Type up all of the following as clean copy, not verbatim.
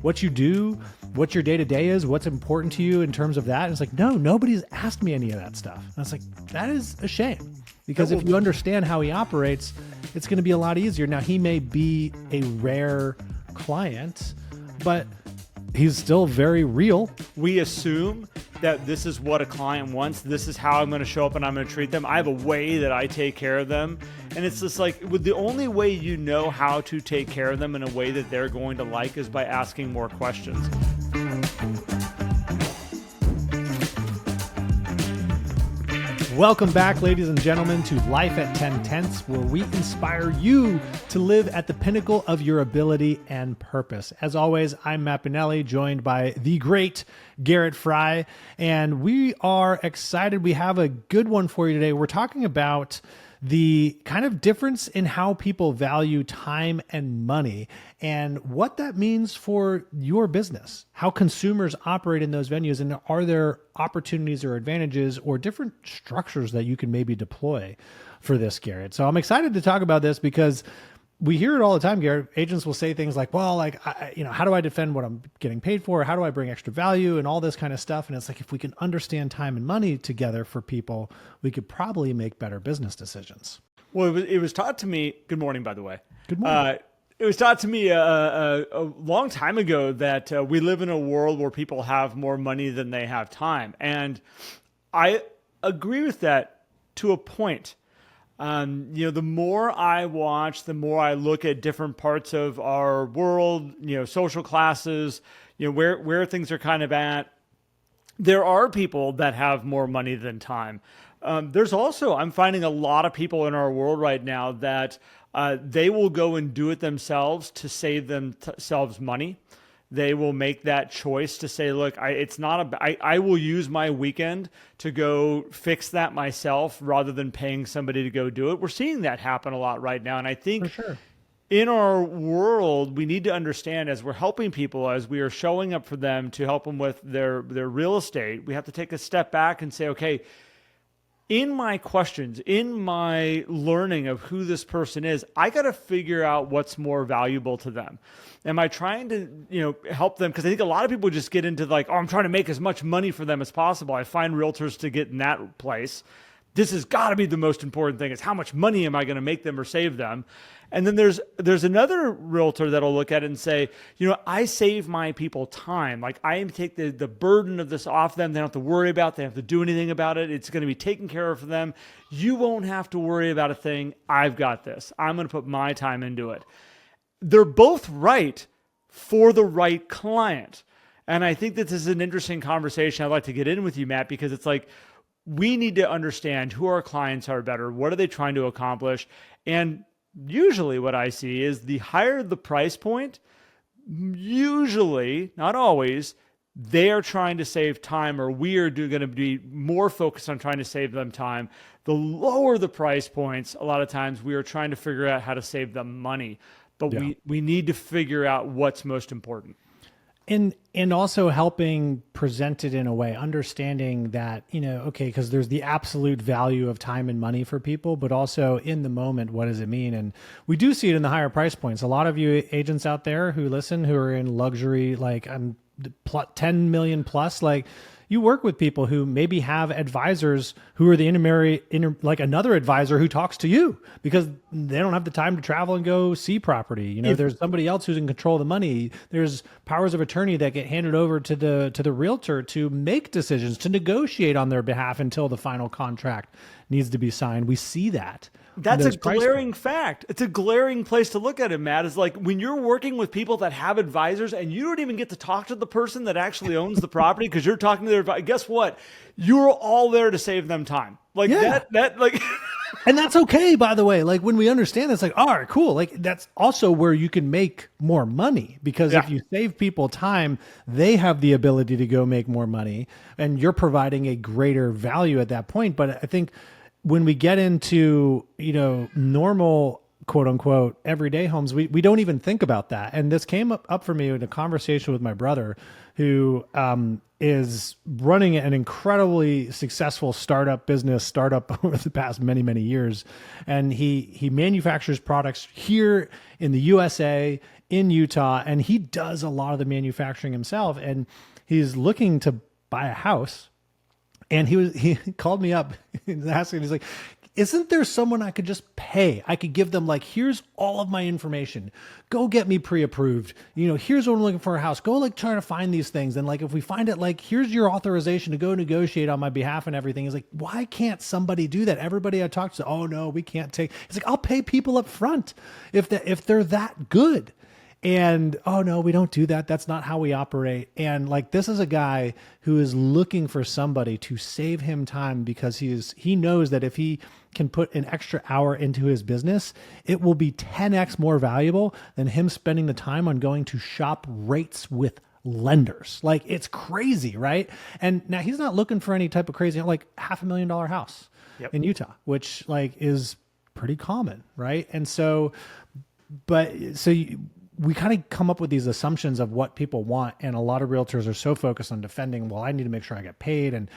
what you do, what your day-to-day is, what's important to you in terms of that. And it's like, no, nobody's asked me any of that stuff. And it's like, that is a shame, because if you understand how he operates, it's going to be a lot easier. Now, he may be a rare client, but he's still very real. We assume that this is what a client wants. This is how I'm going to show up and I'm going to treat them. I have a way that I take care of them. And it's just like, the only way you know how to take care of them in a way that they're going to like is by asking more questions. Welcome back, ladies and gentlemen, to Life at 10 Tenths, where we inspire you to live at the pinnacle of your ability and purpose. As always, I'm Matt Pinelli, joined by the great Garrett Fry, and we are excited. We have a good one for you today. We're talking about the kind of difference in how people value time and money and what that means for your business, how consumers operate in those venues, and are there opportunities or advantages or different structures that you can maybe deploy for this, Garrett. So I'm excited to talk about this because we hear it all the time, Garrett. Agents will say things like, well, how do I defend what I'm getting paid for? How do I bring extra value and all this kind of stuff? And it's like, if we can understand time and money together for people, we could probably make better business decisions. Well, it was taught to me, good morning, by the way. Good morning. It was taught to me a long time ago that we live in a world where people have more money than they have time. And I agree with that to a point. The more I watch, the more I look at different parts of our world, social classes, where things are kind of at. There are people that have more money than time. There's also, I'm finding a lot of people in our world right now that they will go and do it themselves to save themselves money. They will make that choice to say, look, I will use my weekend to go fix that myself rather than paying somebody to go do it. We're seeing that happen a lot right now. And I think in our world, we need to understand, as we're helping people, as we are showing up for them to help them with their real estate, we have to take a step back and say, okay, in my questions, in my learning of who this person is, I got to figure out what's more valuable to them. Am I trying to, help them? Because I think a lot of people just get into like, I'm trying to make as much money for them as possible. I find realtors to get in that place. This has got to be the most important thing, is how much money am I going to make them or save them? And then there's another realtor that'll look at it and say, I save my people time. Like, I take the burden of this off them. They don't have to worry about it. They don't have to do anything about it. It's going to be taken care of for them. You won't have to worry about a thing. I've got this. I'm going to put my time into it. They're both right for the right client. And I think that this is an interesting conversation I'd like to get in with you, Matt, because it's like, we need to understand who our clients are better. What are they trying to accomplish? And usually what I see is the higher the price point, usually, not always, they are trying to save time, or we are going to be more focused on trying to save them time. The lower the price points, a lot of times we are trying to figure out how to save them money. But we need to figure out what's most important. And also helping present it in a way, understanding that, because there's the absolute value of time and money for people, but also in the moment, what does it mean? And we do see it in the higher price points. A lot of you agents out there who listen, who are in luxury, like 10 million plus, like, you work with people who maybe have advisors who are the like another advisor who talks to you because they don't have the time to travel and go see property. There's somebody else who's in control of the money. There's powers of attorney that get handed over to the realtor to make decisions, to negotiate on their behalf until the final contract needs to be signed. We see that. That's a glaring fact. It's a glaring place to look at it, Matt, is like when you're working with people that have advisors and you don't even get to talk to the person that actually owns the property because you're talking to their advisor. Guess what? You're all there to save them time. Like that like. And that's okay, by the way. Like, when we understand this, like, all right, cool. Like, that's also where you can make more money, because if you save people time, they have the ability to go make more money, and you're providing a greater value at that point. But I think when we get into, normal, quote unquote, everyday homes, we don't even think about that. And this came up for me in a conversation with my brother, who is running an incredibly successful startup over the past many, many years. And he manufactures products here in the USA, in Utah, and he does a lot of the manufacturing himself. And he's looking to buy a house. And he called me up and asking, he's like, isn't there someone I could just pay? I could give them like, here's all of my information. Go get me pre-approved. Here's what I'm looking for a house. Go like try to find these things. And like, if we find it, like, here's your authorization to go negotiate on my behalf and everything. He's like, why can't somebody do that? Everybody I talked to, oh no, we can't take. He's like, I'll pay people up front if they're that good. And, oh no, we don't do that. That's not how we operate. And like, this is a guy who is looking for somebody to save him time because he knows that if he can put an extra hour into his business, it will be 10x more valuable than him spending the time on going to shop rates with lenders. Like, it's crazy, right? And now he's not looking for any type of crazy, like $500,000 house in Utah, which like is pretty common, right? And so, we kind of come up with these assumptions of what people want. And a lot of realtors are so focused on defending, well, I need to make sure I get paid. And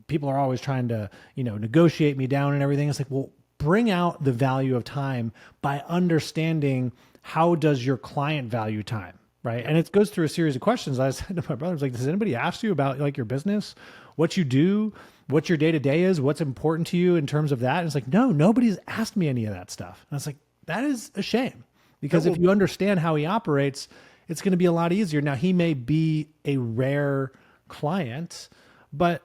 people are always trying to, negotiate me down and everything. It's like, well, bring out the value of time by understanding how does your client value time, right? And it goes through a series of questions. I said to my brother, I was like, does anybody ask you about like your business, what you do, what your day-to-day is, what's important to you in terms of that? And it's like, no, nobody's asked me any of that stuff. And I was like, that is a shame. Because if you understand how he operates, it's going to be a lot easier. Now, he may be a rare client, but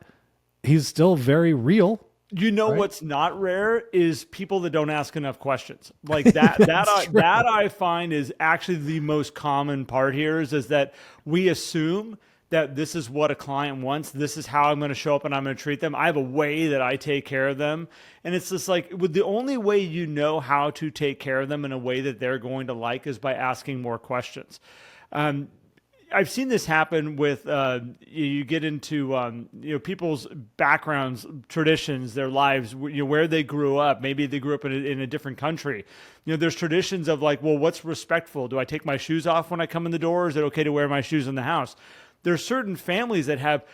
he's still very real. Right? What's not rare is people that don't ask enough questions. Like that I find is actually the most common part here is that we assume that this is what a client wants. This is how I'm going to show up and I'm going to treat them. I have a way that I take care of them. And it's just like, the only way you know how to take care of them in a way that they're going to like is by asking more questions. I've seen this happen with, you get into, people's backgrounds, traditions, their lives, where they grew up. Maybe they grew up in a different country. There's traditions of like, well, what's respectful? Do I take my shoes off when I come in the door? Or is it okay to wear my shoes in the house? There's certain families that have,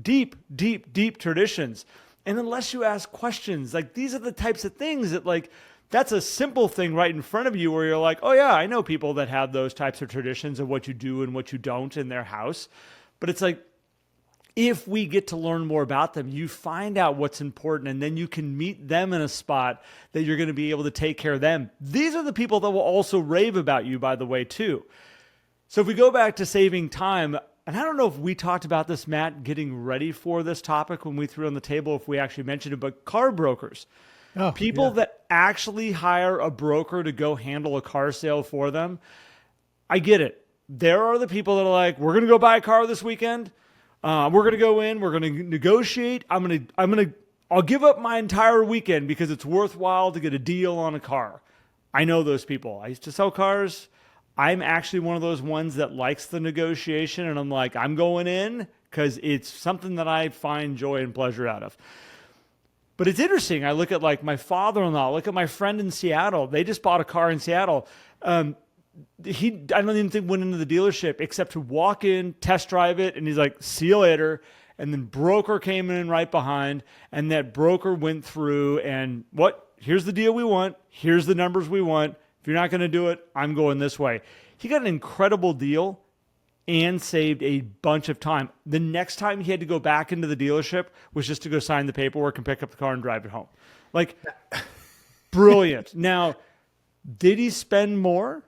deep, deep, deep traditions. And unless you ask questions, like these are the types of things that like, that's a simple thing right in front of you where you're like, oh yeah, I know people that have those types of traditions of what you do and what you don't in their house. But it's like, if we get to learn more about them, you find out what's important and then you can meet them in a spot that you're going to be able to take care of them. These are the people that will also rave about you, by the way, too. So if we go back to saving time, and I don't know if we talked about this, Matt, getting ready for this topic when we threw it on the table, if we actually mentioned it, but car brokers. People that actually hire a broker to go handle a car sale for them. I get it. There are the people that are like, we're going to go buy a car this weekend. We're going to go in, we're going to negotiate. I'll give up my entire weekend because it's worthwhile to get a deal on a car. I know those people. I used to sell cars. I'm actually one of those ones that likes the negotiation, and I'm like, I'm going in because it's something that I find joy and pleasure out of. But it's interesting. I look at like my father-in-law, look at my friend in Seattle. They just bought a car in Seattle. I don't even think went into the dealership except to walk in, test drive it, and he's like, see you later. And then broker came in right behind, and that broker went through and here's the deal we want. Here's the numbers we want. If you're not going to do it, I'm going this way. He got an incredible deal and saved a bunch of time. The next time he had to go back into the dealership was just to go sign the paperwork and pick up the car and drive it home. Like, brilliant. Now, did he spend more?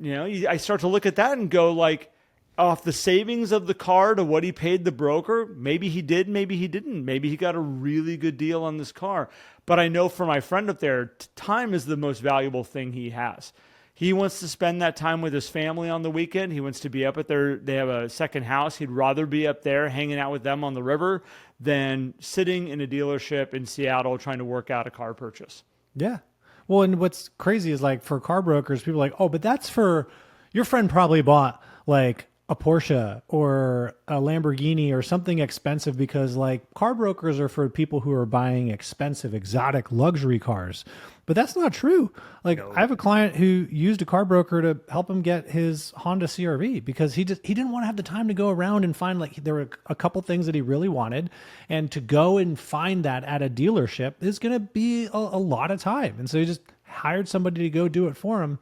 I start to look at that and go like, off the savings of the car to what he paid the broker, maybe he did, maybe he didn't. Maybe he got a really good deal on this car. But I know for my friend up there, time is the most valuable thing he has. He wants to spend that time with his family on the weekend. He wants to be up at they have a second house. He'd rather be up there hanging out with them on the river than sitting in a dealership in Seattle trying to work out a car purchase. Yeah. Well, and what's crazy is like for car brokers, people are like, oh, but that's for your friend probably bought like a Porsche or a Lamborghini or something expensive, because like car brokers are for people who are buying expensive, exotic luxury cars. But that's not true. Like I have a client who used a car broker to help him get his Honda CRV because he didn't want to have the time to go around and find, like, there were a couple things that he really wanted, and to go and find that at a dealership is going to be a lot of time. And so he just hired somebody to go do it for him.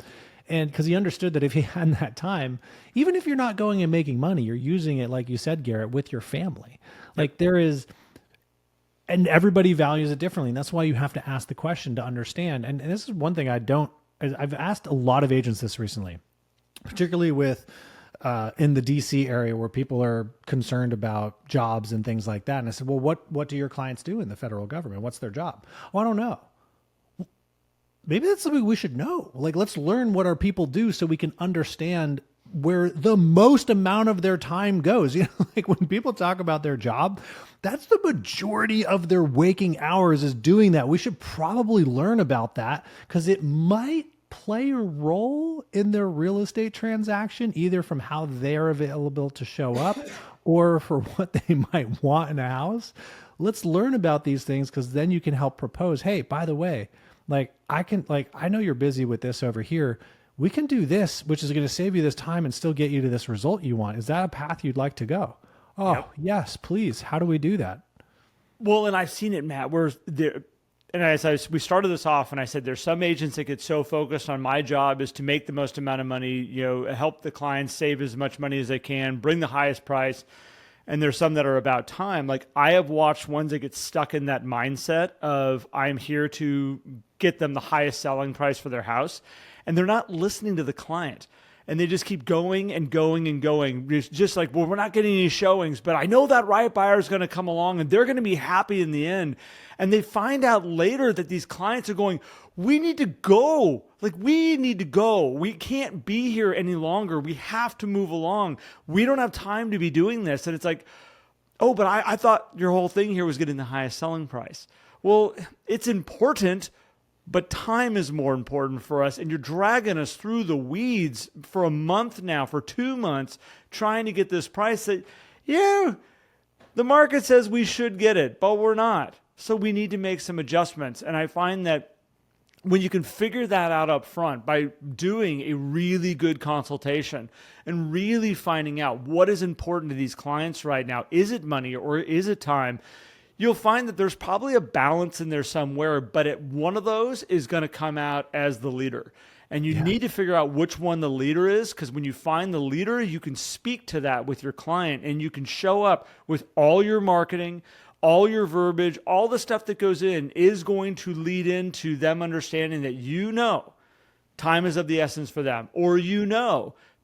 And because he understood that if he had that time, even if you're not going and making money, you're using it, like you said, Garrett, with your family. Like there is, and everybody values it differently. And that's why you have to ask the question to understand. And this is one thing I've asked a lot of agents this recently, particularly with in the DC area where people are concerned about jobs and things like that. And I said, well, what do your clients do in the federal government? What's their job? Well, I don't know. Maybe that's something we should know. Like, let's learn what our people do so we can understand where the most amount of their time goes. You know, like when people talk about their job, that's the majority of their waking hours is doing that. We should probably learn about that because it might play a role in their real estate transaction, either from how they're available to show up or for what they might want in a house. Let's learn about these things because then you can help propose, hey, by the way, I know you're busy with this over here. We can do this, which is going to save you this time and still get you to this result you want. Is that a path you'd like to go? Oh, yep. Yes, please. How do we do that? Well, and I've seen it, Matt, where there, and we started this off and I said, there's some agents that get so focused on my job is to make the most amount of money, help the clients save as much money as they can, bring the highest price. And there's some that are about time. Like I have watched ones that get stuck in that mindset of I'm here to get them the highest selling price for their house. And they're not listening to the client. And they just keep going and going and going. It's just like, well, we're not getting any showings, but I know that right buyer is going to come along and they're going to be happy in the end. And they find out later that these clients are going, we need to go. Like, we need to go. We can't be here any longer. We have to move along. We don't have time to be doing this. And it's like, oh, but I thought your whole thing here was getting the highest selling price. Well, it's important, but time is more important for us. And you're dragging us through the weeds for a month now, for 2 months, trying to get this price that, the market says we should get it, but we're not. So we need to make some adjustments. And I find that when you can figure that out up front by doing a really good consultation and really finding out what is important to these clients right now, is it money or is it time? You'll find that there's probably a balance in there somewhere, but one of those is going to come out as the leader. And you need to figure out which one the leader is, because when you find the leader, you can speak to that with your client and you can show up with all your marketing, all your verbiage, all the stuff that goes in is going to lead into them understanding that time is of the essence for them, or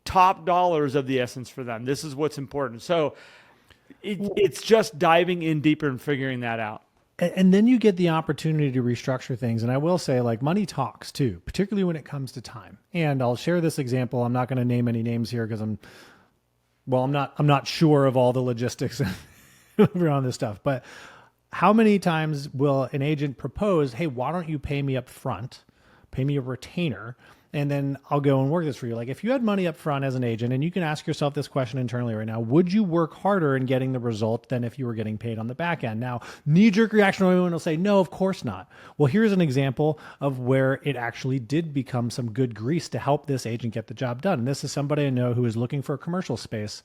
top dollar is of the essence for them. This is what's important. So it's just diving in deeper and figuring that out. And then you get the opportunity to restructure things. And I will say, like, money talks too, particularly when it comes to time. And I'll share this example. I'm not going to name any names here because I'm not sure of all the logistics around this stuff. But how many times will an agent propose, hey, why don't you pay me up front, pay me a retainer, and then I'll go and work this for you? Like, if you had money up front as an agent, and you can ask yourself this question internally right now, would you work harder in getting the result than if you were getting paid on the back end? Now, knee-jerk reaction, everyone will say, no, of course not. Well, here's an example of where it actually did become some good grease to help this agent get the job done. And this is somebody I know who is looking for a commercial space,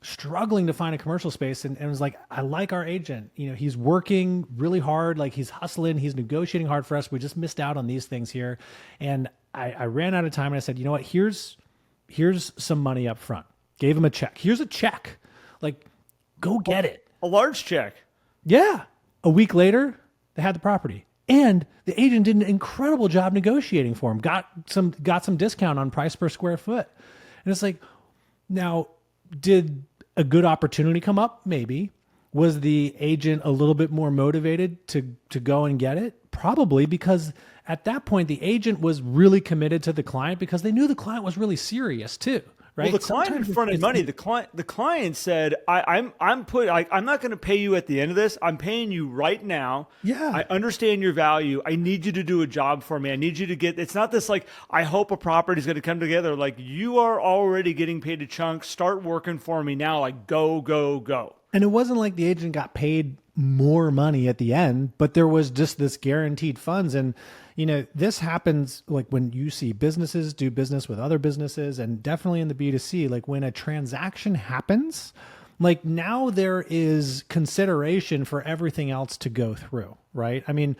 struggling to find a commercial space, and was like, I like our agent. He's working really hard. Like, he's hustling, he's negotiating hard for us. We just missed out on these things here. And I ran out of time and I said, you know what, here's some money up front. Gave him a check. Here's a check. Like, go get it. A large check. Yeah. A week later, they had the property. And the agent did an incredible job negotiating for him. Got some discount on price per square foot. And it's like, now, did a good opportunity come up? Maybe. Was the agent a little bit more motivated to go and get it? Probably, because at that point, the agent was really committed to the client because they knew the client was really serious too, right? Well, the client Sometimes fronted money. The client said, I'm not going to pay you at the end of this. I'm paying you right now. Yeah. I understand your value. I need you to do a job for me. I need you to get, it's not this like, I hope a property is going to come together. Like, you are already getting paid a chunk. Start working for me now. Like, go, go, go. And it wasn't like the agent got paid more money at the end, but there was just this guaranteed funds. And, this happens like when you see businesses do business with other businesses, and definitely in the B2C, like when a transaction happens, like now there is consideration for everything else to go through, right? I mean,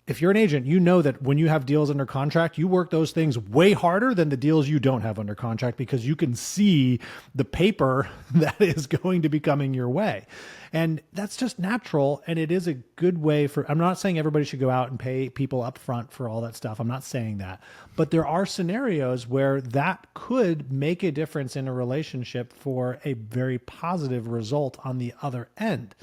if you're an agent, you know that when you have deals under contract, you work those things way harder than the deals you don't have under contract, because you can see the paper that is going to be coming your way. And that's just natural. And it is a good way for, I'm not saying everybody should go out and pay people up front for all that stuff. I'm not saying that, but there are scenarios where that could make a difference in a relationship for a very positive result on the other end.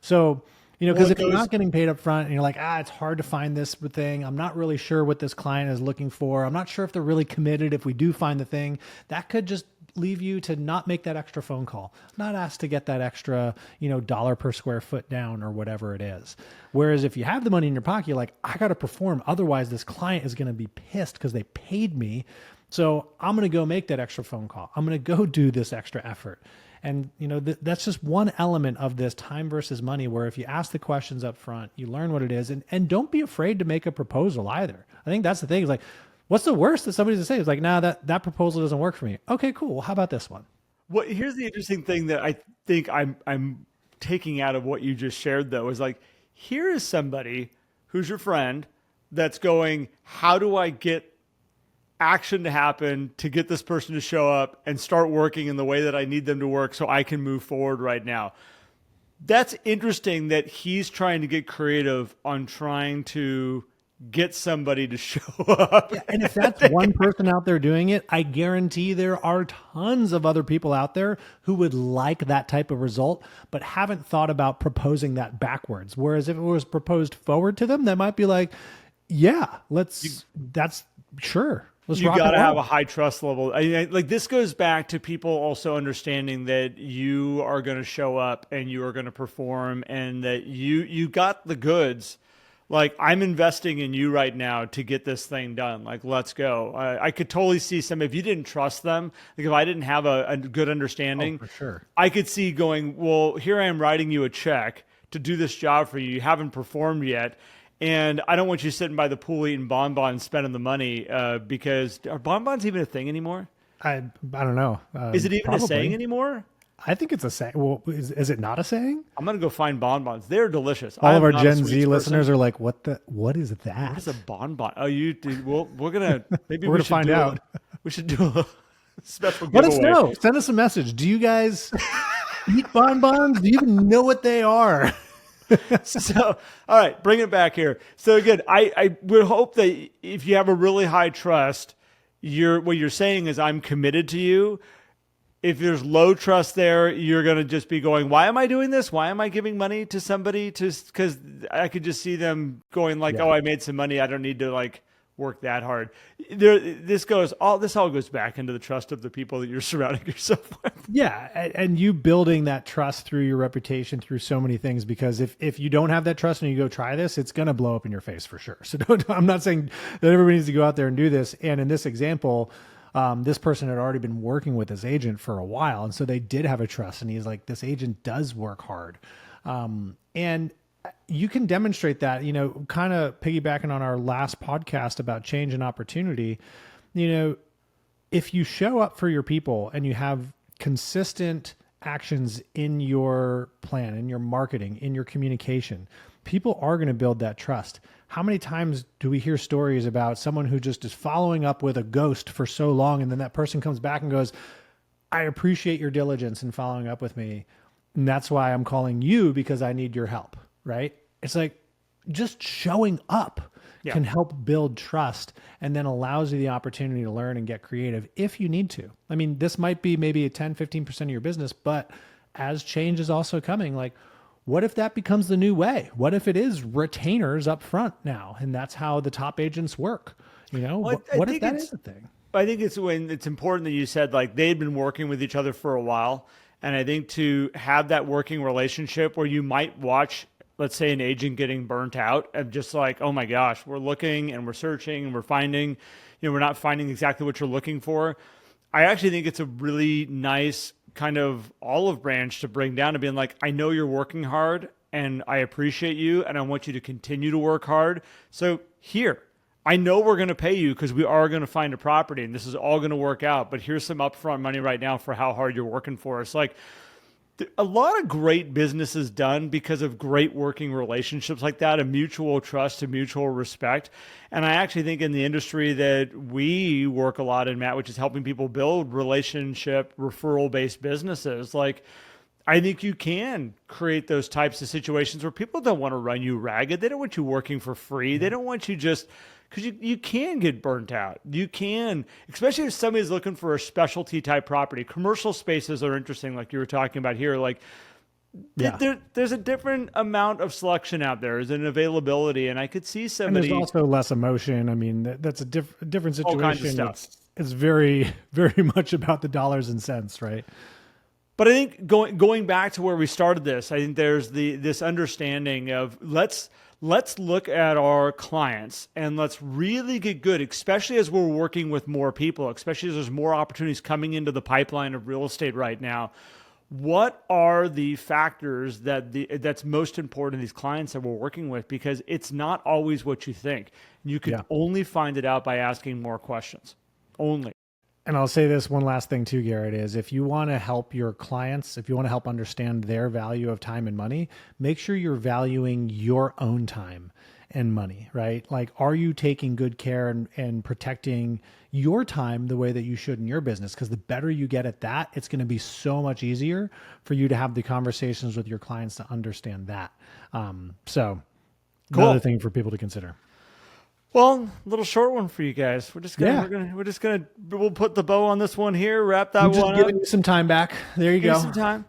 So, because if you're not getting paid up front and you're like, it's hard to find this thing, I'm not really sure what this client is looking for, I'm not sure if they're really committed if we do find the thing, that could just leave you to not make that extra phone call, not ask to get that extra, dollar per square foot down or whatever it is. Whereas if you have the money in your pocket, you're like, I got to perform. Otherwise, this client is going to be pissed because they paid me. So I'm going to go make that extra phone call. I'm going to go do this extra effort. And, that's just one element of this time versus money, where if you ask the questions up front, you learn what it is, and don't be afraid to make a proposal either. I think that's the thing. Is like, what's the worst that somebody's to say? It's like, nah, that proposal doesn't work for me. Okay, cool. Well, how about this one? Well, here's the interesting thing that I think I'm taking out of what you just shared, though, is like, here is somebody who's your friend that's going, how do I get action to happen to get this person to show up and start working in the way that I need them to work so I can move forward right now? That's interesting that he's trying to get creative on trying to get somebody to show up. Yeah, and if that's one person out there doing it, I guarantee there are tons of other people out there who would like that type of result, but haven't thought about proposing that backwards. Whereas if it was proposed forward to them, they might be like, yeah, that's sure. You got to have a high trust level. Like, this goes back to people also understanding that you are going to show up and you are going to perform, and that you got the goods. Like, I'm investing in you right now to get this thing done. Like, let's go. I could totally see if you didn't trust them, like if I didn't have a good understanding, for sure, I could see going, well, here I am writing you a check to do this job for you. You haven't performed yet. And I don't want you sitting by the pool eating bonbons, spending the money, because are bonbons even a thing anymore? I don't know. Is it even a saying anymore? I think it's a saying. Well, is it not a saying? I'm going to go find bonbons. They're delicious. All of our Gen Z listeners are like, what is that? What is a bonbon? Oh, you do. Well, we're going to, maybe we're going to find out. We should do a special giveaway. Let us know. Send us a message. Do you guys eat bonbons? Do you even know what they are? So, all right, bring it back here. So again, I would hope that if you have a really high trust, what you're saying is, I'm committed to you. If there's low trust there, you're going to just be going, why am I doing this? Why am I giving money to somebody? Because I could just see them going like, oh, I made some money. I don't need to like work that hard. This all goes back into the trust of the people that you're surrounding yourself with. Yeah. And you building that trust through your reputation, through so many things, because if you don't have that trust and you go try this, it's going to blow up in your face for sure. So I'm not saying that everybody needs to go out there and do this. And in this example, this person had already been working with this agent for a while. And so they did have a trust, and he's like, this agent does work hard. And you can demonstrate that, kind of piggybacking on our last podcast about change and opportunity. If you show up for your people and you have consistent actions in your plan, in your marketing, in your communication, people are going to build that trust. How many times do we hear stories about someone who just is following up with a ghost for so long, and then that person comes back and goes, I appreciate your diligence in following up with me, and that's why I'm calling you, because I need your help. Right? It's like just showing up can help build trust, and then allows you the opportunity to learn and get creative if you need to. I mean, this might be maybe a 10, 15% of your business, but as change is also coming, like, what if that becomes the new way? What if it is retainers up front now, and that's how the top agents work? What if that is a thing? it's important that you said like they'd been working with each other for a while. And I think to have that working relationship where you might watch, let's say, an agent getting burnt out of just like, oh my gosh, we're looking and we're searching and we're finding, we're not finding exactly what you're looking for. I actually think it's a really nice kind of olive branch to bring down and being like, I know you're working hard and I appreciate you and I want you to continue to work hard. So here, I know we're going to pay you because we are going to find a property and this is all going to work out, but here's some upfront money right now for how hard you're working for us. Like a lot of great business is done because of great working relationships like that, a mutual trust, a mutual respect. And I actually think in the industry that we work a lot in, Matt, which is helping people build relationship referral-based businesses, like I think you can create those types of situations where people don't want to run you ragged. They don't want you working for free. They don't want you just because you can get burnt out. You can, especially if somebody's looking for a specialty type property. Commercial spaces are interesting, like you were talking about here. Like there's a different amount of selection out there. There's an availability, and I could see somebody. And there's also less emotion. I mean, that's a different situation. All kinds of stuff. It's very, very much about the dollars and cents, right? But I think going back to where we started this, I think there's this understanding of let's look at our clients and let's really get good, especially as we're working with more people, especially as there's more opportunities coming into the pipeline of real estate right now. What are the factors that's most important to these clients that we're working with? Because it's not always what you think. You can only find it out by asking more questions. Only. And I'll say this one last thing too, Garrett, is if you want to help your clients, if you want to help understand their value of time and money, make sure you're valuing your own time and money, right? Like, are you taking good care and protecting your time the way that you should in your business? Because the better you get at that, it's going to be so much easier for you to have the conversations with your clients to understand that. So another thing for people to consider. Well, a little short one for you guys. We'll put the bow on this one here. Wrap that one up. Just giving you some time back. There you go. Some time.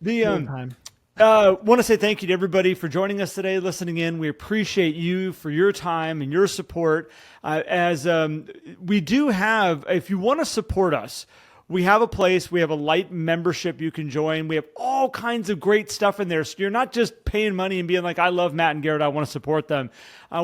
Time. Want to say thank you to everybody for joining us today, listening in. We appreciate you for your time and your support. We do have, if you want to support us, we have a place, we have a light membership you can join. We have all kinds of great stuff in there. So you're not just paying money and being like, I love Matt and Garrett, I want to support them.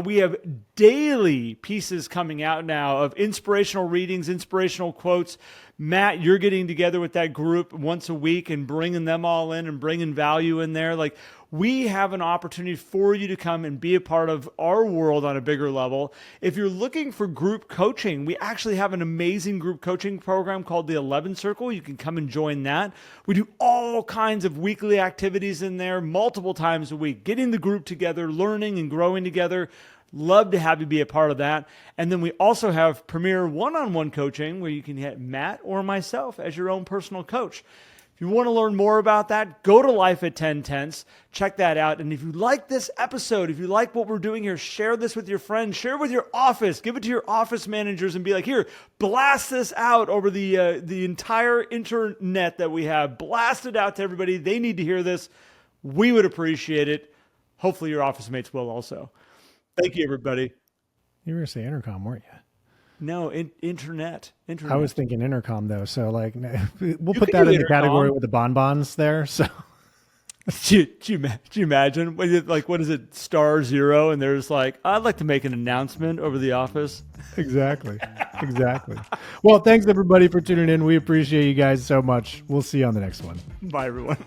We have daily pieces coming out now of inspirational readings, inspirational quotes. Matt, you're getting together with that group once a week and bringing them all in and bringing value in there. Like, we have an opportunity for you to come and be a part of our world on a bigger level. If you're looking for group coaching, we actually have an amazing group coaching program called the 11 Circle. You can come and join that. We do all kinds of weekly activities in there multiple times a week, getting the group together, learning and growing together. Love to have you be a part of that. And then we also have premier one-on-one coaching where you can get Matt or myself as your own personal coach. If you want to learn more about that, go to Life at 10 Tenths. Check that out. And if you like this episode, if you like what we're doing here, share this with your friends, share it with your office, give it to your office managers and be like, here, blast this out over the entire internet that we have. Blast it out to everybody. They need to hear this. We would appreciate it. Hopefully your office mates will also. Thank you, everybody. You were going to say intercom, weren't you? No, internet. I was thinking intercom though. So like, we'll put that in the category with the bonbons there. So do you imagine what is it? *0. And there's like, I'd like to make an announcement over the office. Exactly. Well, thanks everybody for tuning in. We appreciate you guys so much. We'll see you on the next one. Bye everyone.